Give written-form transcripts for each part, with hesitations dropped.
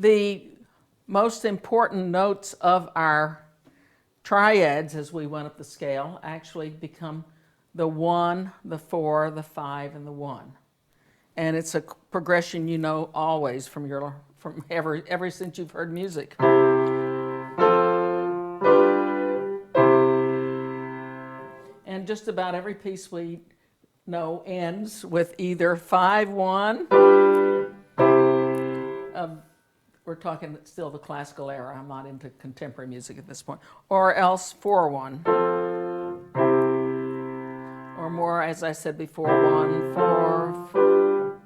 the most important notes of our triads as we went up the scale actually become the 1, the 4, the 5, and the 1. And it's a progression you know always from ever since you've heard music. And just about every piece we know ends with either 5-1. We're talking still the classical era. I'm not into contemporary music at this point. Or else 4-1. Or more, as I said before, 1-4-4.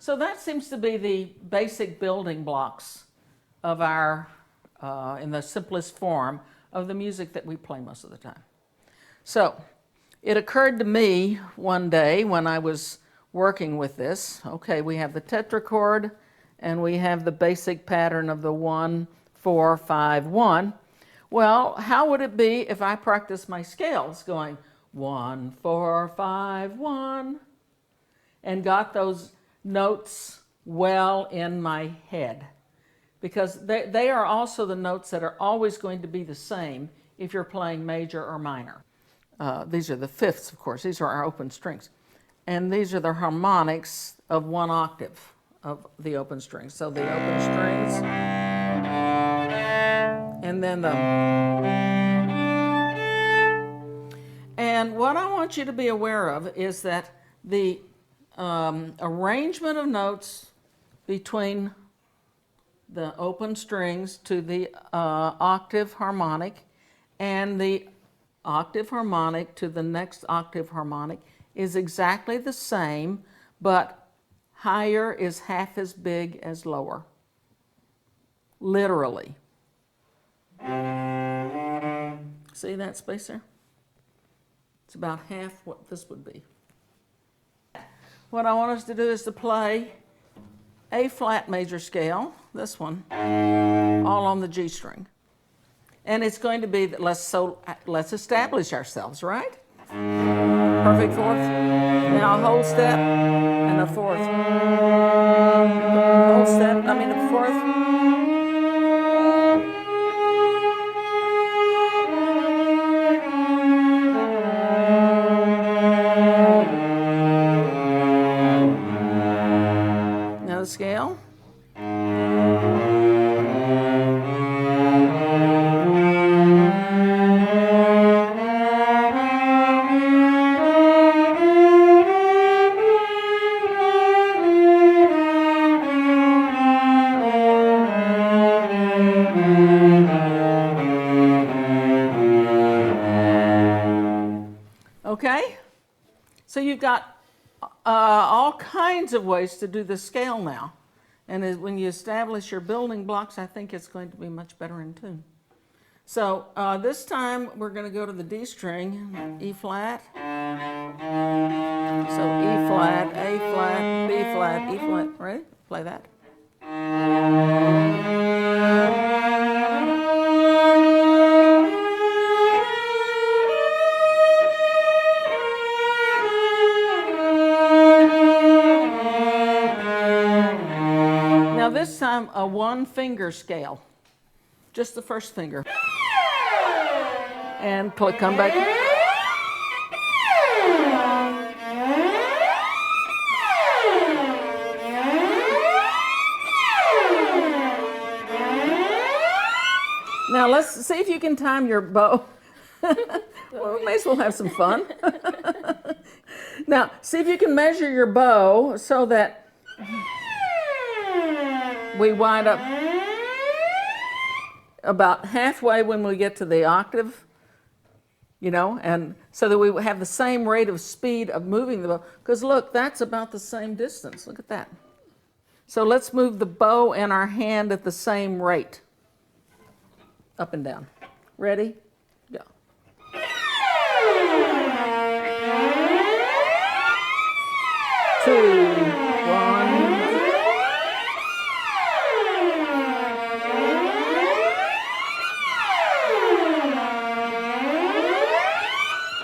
So that seems to be the basic building blocks of our, in the simplest form, of the music that we play most of the time. So it occurred to me one day when I was working with this, okay, we have the tetrachord, and we have the basic pattern of the 1-4-5-1. Well, how would it be if I practiced my scales going 1-4-5-1 and got those notes well in my head? Because they are also the notes that are always going to be the same if you're playing major or minor. These are the fifths, of course. These are our open strings. And these are the harmonics of 1 octave of the open strings. So the open strings, and then the... And what I want you to be aware of is that the arrangement of notes between the open strings to the octave harmonic and the octave harmonic to the next octave harmonic is exactly the same, but higher is half as big as lower. Literally. See that space there? It's about half what this would be. What I want us to do is to play A flat major scale, this one, all on the G string. And it's going to be that let's establish ourselves, right? Perfect fourth. Now a whole step and a fourth. Whole step, I mean a fourth. Now the scale. Okay, so you've got all kinds of ways to do the scale now. And when you establish your building blocks, I think it's going to be much better in tune. So this time we're going to go to the D string, E flat. So E flat, A flat, B flat, E flat. Ready? Play that. This time a 1-finger scale, just the first finger, and come back. Now let's see if you can time your bow. Well, we may as well have some fun. Now see if you can measure your bow so that we wind up about halfway when we get to the octave, you know, and so that we have the same rate of speed of moving the bow. Because look, that's about the same distance. Look at that. So let's move the bow in our hand at the same rate. Up and down. Ready? Go. Two, 1.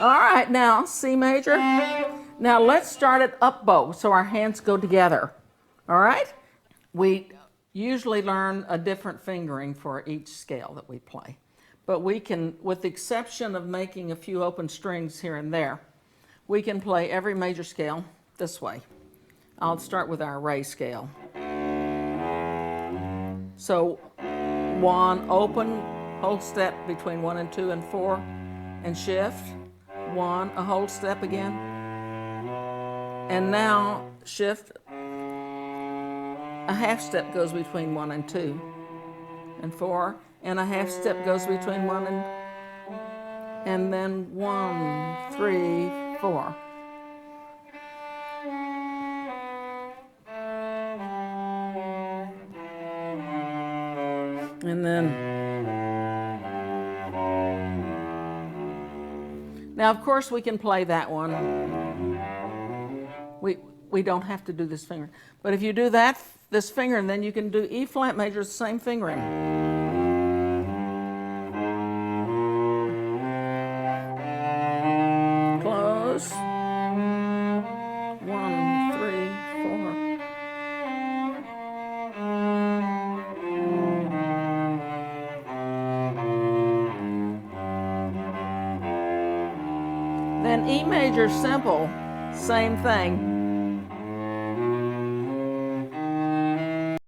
All right, now C major. Now let's start at up bow so our hands go together. All right? We usually learn a different fingering for each scale that we play. But we can, with the exception of making a few open strings here and there, we can play every major scale this way. I'll start with our Re scale. So 1, open, hold step between 1 and 2 and 4, and shift. 1, a hold step again. And now shift. A half step goes between 1 and 2 and 4, and a half step goes between 1 and then 1, 3, 4. And then, now of course we can play that one. We don't have to do this finger. But if you do that, this finger, and then you can do E flat major, the same fingering. Close. 1, 3, 4. Then E major simple, same thing.